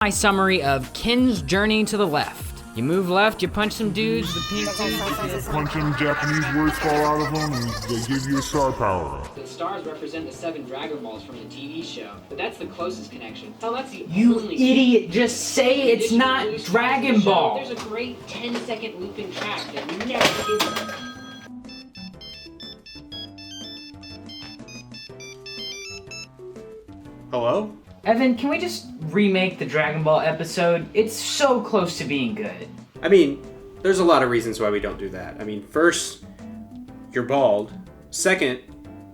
My summary of Ken's Journey to the Left. You move left, you punch some dudes, the pink dudes... Punch them, Japanese words fall out of them, and they give you a star power. The stars represent the 7 Dragon Balls from the TV show, but that's the closest connection. Hell, that's the You only idiot, just say it's not Dragon Ball! There's a great 10-second looping track that never is... Hello? Evan, can we just remake the Dragon Ball episode? It's so close to being good. I mean, there's a lot of reasons why we don't do that. I mean, first, you're bald. Second,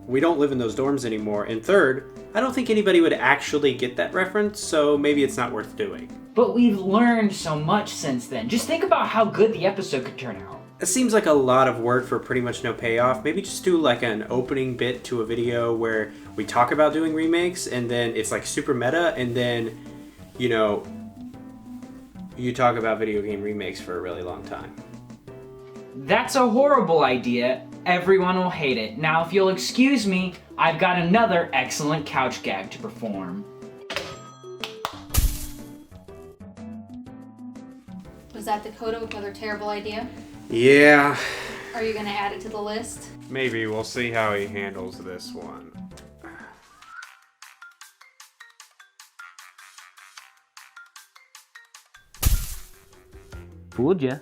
we don't live in those dorms anymore. And third, I don't think anybody would actually get that reference, so maybe it's not worth doing. But we've learned so much since then. Just think about how good the episode could turn out. It seems like a lot of work for pretty much no payoff. Maybe just do like an opening bit to a video where we talk about doing remakes, and then it's like super meta, and then, you know, you talk about video game remakes for a really long time. That's a horrible idea. Everyone will hate it. Now, if you'll excuse me, I've got another excellent couch gag to perform. Was that the coda with another terrible idea? Yeah. Are you gonna add it to the list? Maybe. We'll see how he handles this one. Fooled ya.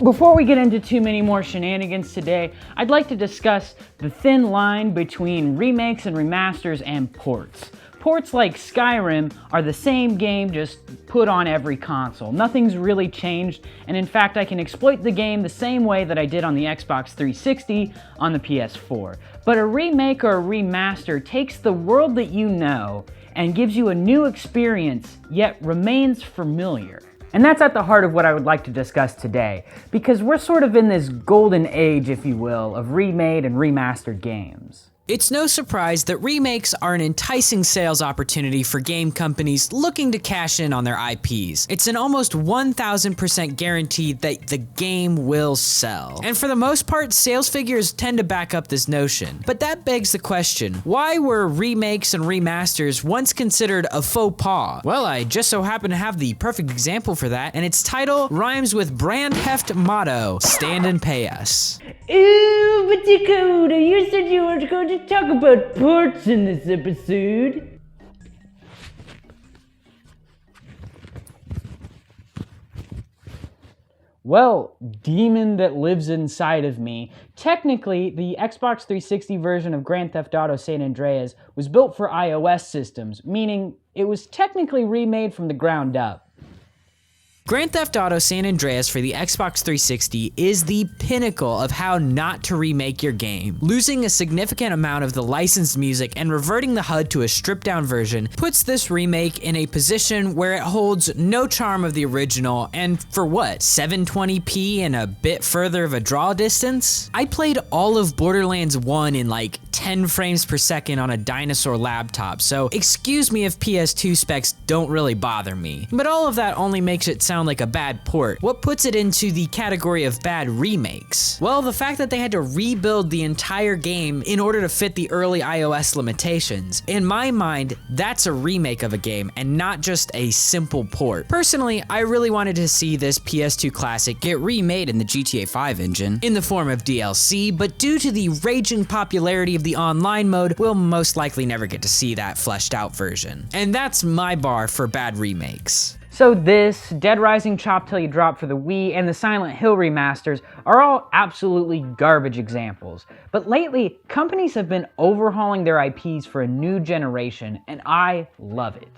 Before we get into too many more shenanigans today, I'd like to discuss the thin line between remakes and remasters and ports. Ports like Skyrim are the same game, just put on every console. Nothing's really changed, and in fact I can exploit the game the same way that I did on the Xbox 360 on the PS4. But a remake or a remaster takes the world that you know and gives you a new experience, yet remains familiar. And that's at the heart of what I would like to discuss today, because we're sort of in this golden age, if you will, of remade and remastered games. It's no surprise that remakes are an enticing sales opportunity for game companies looking to cash in on their IPs. It's an almost 1000% guarantee that the game will sell. And for the most part, sales figures tend to back up this notion. But that begs the question, why were remakes and remasters once considered a faux pas? Well, I just so happen to have the perfect example for that, and its title rhymes with brand heft motto, stand and pay us. Ooh, but Dakota, you said you were going to talk about ports in this episode. Well, demon that lives inside of me, technically the Xbox 360 version of Grand Theft Auto San Andreas was built for iOS systems, meaning it was technically remade from the ground up. Grand Theft Auto San Andreas for the Xbox 360 is the pinnacle of how not to remake your game. Losing a significant amount of the licensed music and reverting the HUD to a stripped-down version puts this remake in a position where it holds no charm of the original, and for what, 720p and a bit further of a draw distance? I played all of Borderlands 1 in like 10 frames per second on a dinosaur laptop, so excuse me if PS2 specs don't really bother me. But all of that only makes it sound like a bad port. What puts it into the category of bad remakes? Well, the fact that they had to rebuild the entire game in order to fit the early iOS limitations. In my mind, that's a remake of a game and not just a simple port. Personally, I really wanted to see this PS2 classic get remade in the GTA 5 engine in the form of DLC, but due to the raging popularity of the online mode, we'll most likely never get to see that fleshed out version. And that's my bar for bad remakes. So this, Dead Rising Chop Till You Drop for the Wii, and the Silent Hill remasters are all absolutely garbage examples. But lately, companies have been overhauling their IPs for a new generation, and I love it.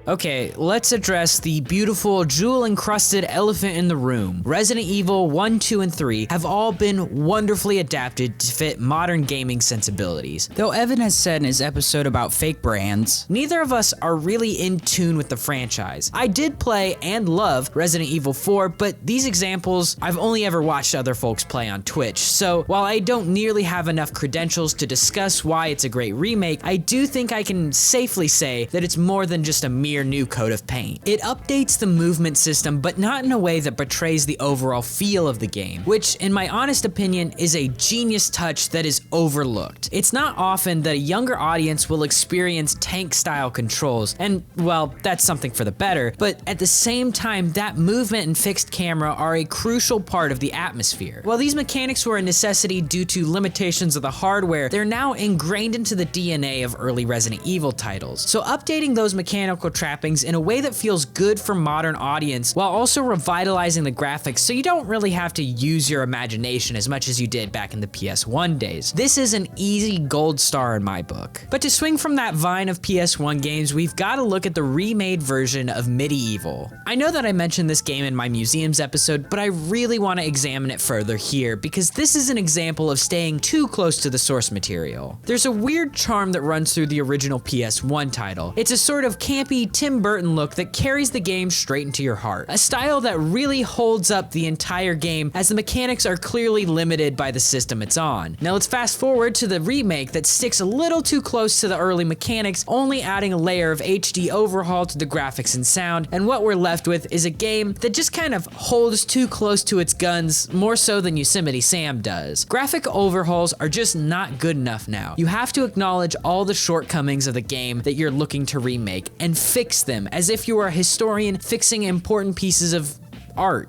Okay, let's address the beautiful jewel-encrusted elephant in the room. Resident Evil 1, 2, and 3 have all been wonderfully adapted to fit modern gaming sensibilities. Though Evan has said in his episode about fake brands, neither of us are really in tune with the franchise. I did play and love Resident Evil 4, but these examples I've only ever watched other folks play on Twitch, so while I don't nearly have enough credentials to discuss why it's a great remake, I do think I can safely say that it's more than just a mere mere new coat of paint. It updates the movement system, but not in a way that betrays the overall feel of the game, which, in my honest opinion, is a genius touch that is overlooked. It's not often that a younger audience will experience tank-style controls, and, well, that's something for the better, but at the same time, that movement and fixed camera are a crucial part of the atmosphere. While these mechanics were a necessity due to limitations of the hardware, they're now ingrained into the DNA of early Resident Evil titles. So updating those mechanical trappings in a way that feels good for modern audience while also revitalizing the graphics so you don't really have to use your imagination as much as you did back in the PS1 days. This is an easy gold star in my book. But to swing from that vine of PS1 games, we've got to look at the remade version of Medieval. I know that I mentioned this game in my museums episode, but I really want to examine it further here because this is an example of staying too close to the source material. There's a weird charm that runs through the original PS1 title. It's a sort of campy Tim Burton look that carries the game straight into your heart. A style that really holds up the entire game as the mechanics are clearly limited by the system it's on. Now let's fast forward to the remake that sticks a little too close to the early mechanics, only adding a layer of HD overhaul to the graphics and sound, and what we're left with is a game that just kind of holds too close to its guns, more so than Yosemite Sam does. Graphic overhauls are just not good enough now. You have to acknowledge all the shortcomings of the game that you're looking to remake and fix them as if you were a historian fixing important pieces of art.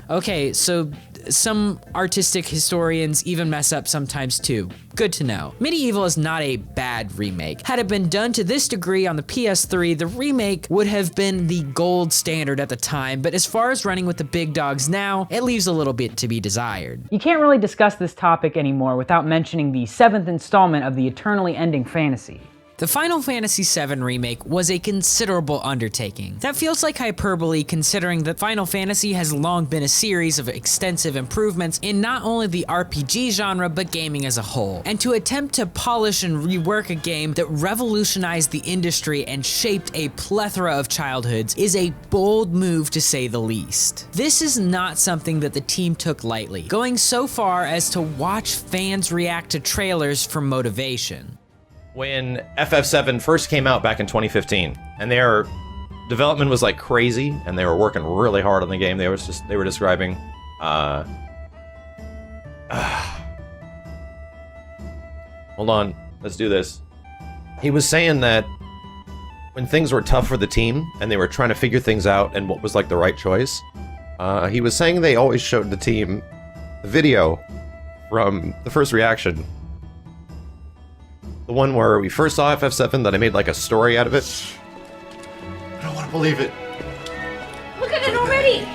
Okay, so some artistic historians even mess up sometimes too. Good to know. Medieval is not a bad remake. Had it been done to this degree on the PS3, the remake would have been the gold standard at the time, but as far as running with the big dogs now, it leaves a little bit to be desired. You can't really discuss this topic anymore without mentioning the 7th installment of the eternally ending fantasy. The Final Fantasy VII Remake was a considerable undertaking. That feels like hyperbole considering that Final Fantasy has long been a series of extensive improvements in not only the RPG genre, but gaming as a whole. And to attempt to polish and rework a game that revolutionized the industry and shaped a plethora of childhoods is a bold move to say the least. This is not something that the team took lightly, going so far as to watch fans react to trailers for motivation. When FF7 first came out back in 2015, and their development was like crazy, and they were working really hard on the game. They were describing, hold on, let's do this. He was saying that when things were tough for the team and they were trying to figure things out and what was like the right choice, he was saying they always showed the team the video from the first reaction. The one where we first saw FF7 that I made like a story out of it. I don't want to believe it. Look at it already!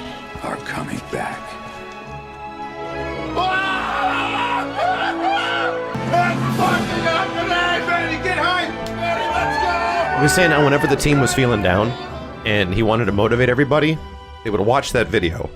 Are coming back. He was saying how whenever the team was feeling down and he wanted to motivate everybody, they would watch that video.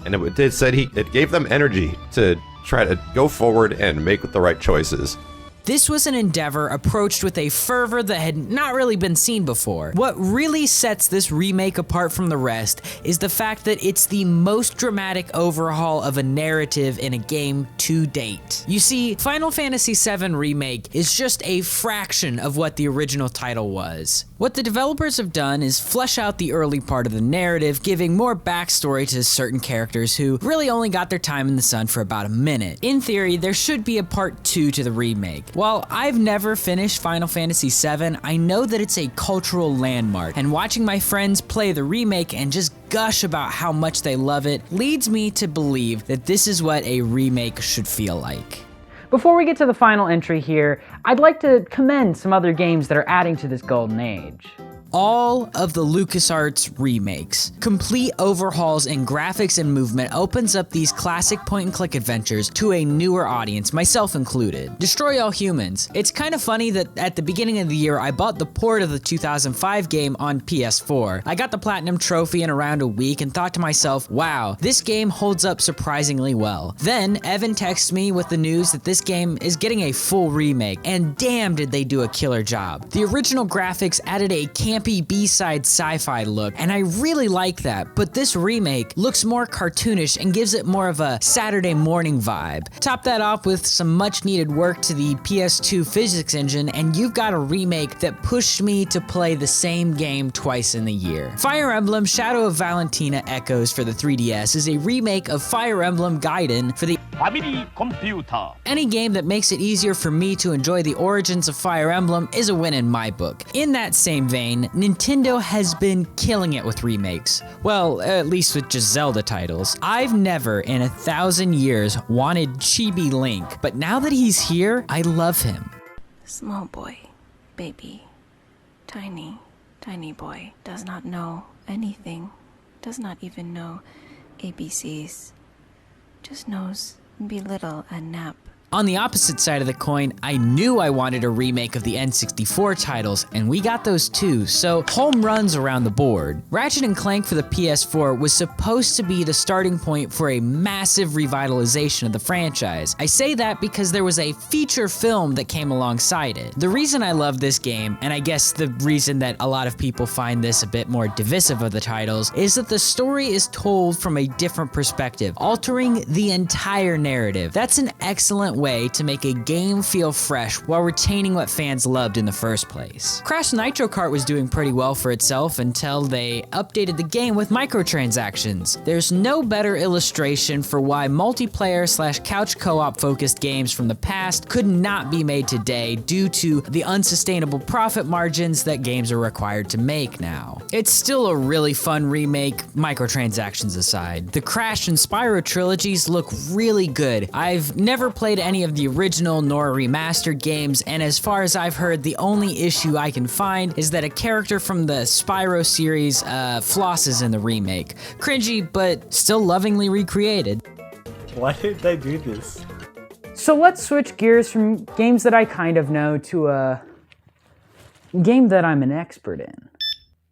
And it said it gave them energy to try to go forward and make the right choices. This was an endeavor approached with a fervor that had not really been seen before. What really sets this remake apart from the rest is the fact that it's the most dramatic overhaul of a narrative in a game to date. You see, Final Fantasy VII Remake is just a fraction of what the original title was. What the developers have done is flesh out the early part of the narrative, giving more backstory to certain characters who really only got their time in the sun for about a minute. In theory, there should be a part 2 to the remake. While I've never finished Final Fantasy VII, I know that it's a cultural landmark, and watching my friends play the remake and just gush about how much they love it leads me to believe that this is what a remake should feel like. Before we get to the final entry here, I'd like to commend some other games that are adding to this golden age. All of the LucasArts remakes. Complete overhauls in graphics and movement opens up these classic point-and-click adventures to a newer audience, myself included. Destroy All Humans. It's kind of funny that at the beginning of the year, I bought the port of the 2005 game on PS4. I got the Platinum Trophy in around a week and thought to myself, wow, this game holds up surprisingly well. Then, Evan texts me with the news that this game is getting a full remake, and damn did they do a killer job. The original graphics added a campy campy B-side sci-fi look, and I really like that, but this remake looks more cartoonish and gives it more of a Saturday morning vibe. Top that off with some much needed work to the PS2 physics engine, and you've got a remake that pushed me to play the same game twice in the year. Fire Emblem Shadow of Valentina Echoes for the 3DS is a remake of Fire Emblem Gaiden for the Family Computer. Any game that makes it easier for me to enjoy the origins of Fire Emblem is a win in my book. In that same vein, Nintendo has been killing it with remakes. Well, at least with just Zelda titles. I've never in 1,000 years wanted Chibi Link, but now that he's here, I love him. Small boy, baby, tiny boy, does not know anything, does not even know ABCs, just knows be little and nap. On the opposite side of the coin, I knew I wanted a remake of the N64 titles, and we got those too, so home runs around the board. Ratchet and Clank for the PS4 was supposed to be the starting point for a massive revitalization of the franchise. I say that because there was a feature film that came alongside it. The reason I love this game, and I guess the reason that a lot of people find this a bit more divisive of the titles, is that the story is told from a different perspective, altering the entire narrative. That's an excellent way to make a game feel fresh while retaining what fans loved in the first place. Crash Nitro Kart was doing pretty well for itself until they updated the game with microtransactions. There's no better illustration for why multiplayer/couch co-op focused games from the past could not be made today due to the unsustainable profit margins that games are required to make now. It's still a really fun remake, microtransactions aside. The Crash and Spyro trilogies look really good. I've never played any of the original nor remastered games, and as far as I've heard, the only issue I can find is that a character from the Spyro series flosses in the remake. Cringy, but still lovingly recreated. Why did they do this? So let's switch gears from games that I kind of know to a game that I'm an expert in.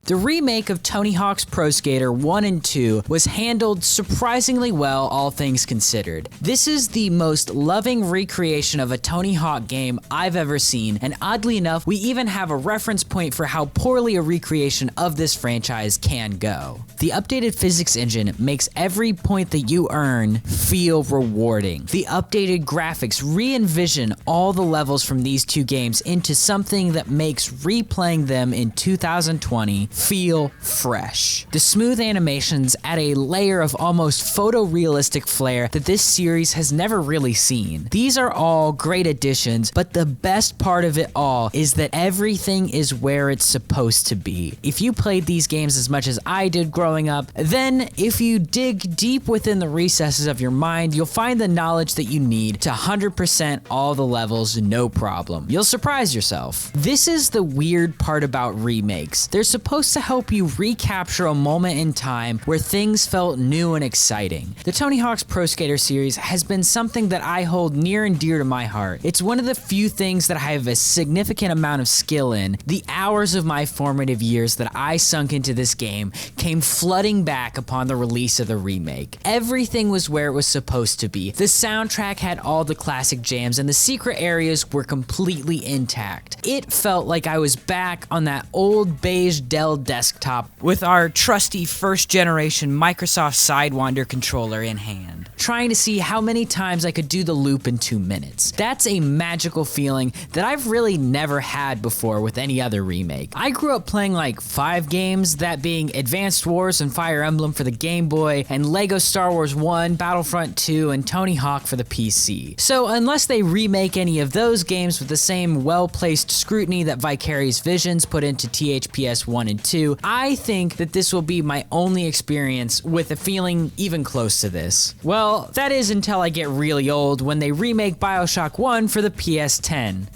The remake of Tony Hawk's Pro Skater 1 and 2 was handled surprisingly well, all things considered. This is the most loving recreation of a Tony Hawk game I've ever seen, and oddly enough, we even have a reference point for how poorly a recreation of this franchise can go. The updated physics engine makes every point that you earn feel rewarding. The updated graphics re-envision all the levels from these two games into something that makes replaying them in 2020 feel fresh. The smooth animations add a layer of almost photorealistic flair that this series has never really seen. These are all great additions, but the best part of it all is that everything is where it's supposed to be. If you played these games as much as I did growing up, then if you dig deep within the recesses of your mind, you'll find the knowledge that you need to 100% all the levels, no problem. You'll surprise yourself. This is the weird part about remakes. They're supposed to help you recapture a moment in time where things felt new and exciting. The Tony Hawk's Pro Skater series has been something that I hold near and dear to my heart. It's one of the few things that I have a significant amount of skill in. The hours of my formative years that I sunk into this game came flooding back upon the release of the remake. Everything was where it was supposed to be. The soundtrack had all the classic jams and the secret areas were completely intact. It felt like I was back on that old beige Dell desktop with our trusty first generation Microsoft Sidewinder controller in hand, trying to see how many times I could do the loop in 2 minutes. That's a magical feeling that I've really never had before with any other remake. I grew up playing like 5 games, that being Advanced Wars and Fire Emblem for the Game Boy, and Lego Star Wars 1, Battlefront 2, and Tony Hawk for the PC. So unless they remake any of those games with the same well-placed scrutiny that Vicarious Visions put into THPS 1 and 2, I think that this will be my only experience with a feeling even close to this. Well, that is until I get really old when they remake BioShock 1 for the PS10.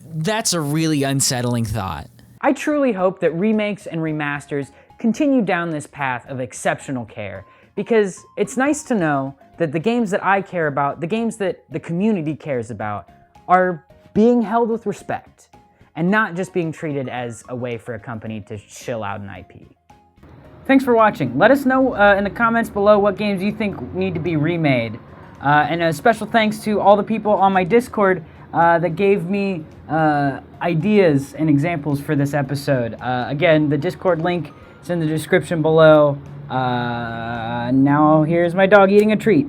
That's a really unsettling thought. I truly hope that remakes and remasters continue down this path of exceptional care, because it's nice to know that the games that I care about, the games that the community cares about, are being held with respect, and not just being treated as a way for a company to shill out an IP. Thanks for watching. Let us know in the comments below what games you think need to be remade. And a special thanks to all the people on my Discord. that gave me ideas and examples for this episode. Again, the Discord link is in the description below. Now here's my dog eating a treat.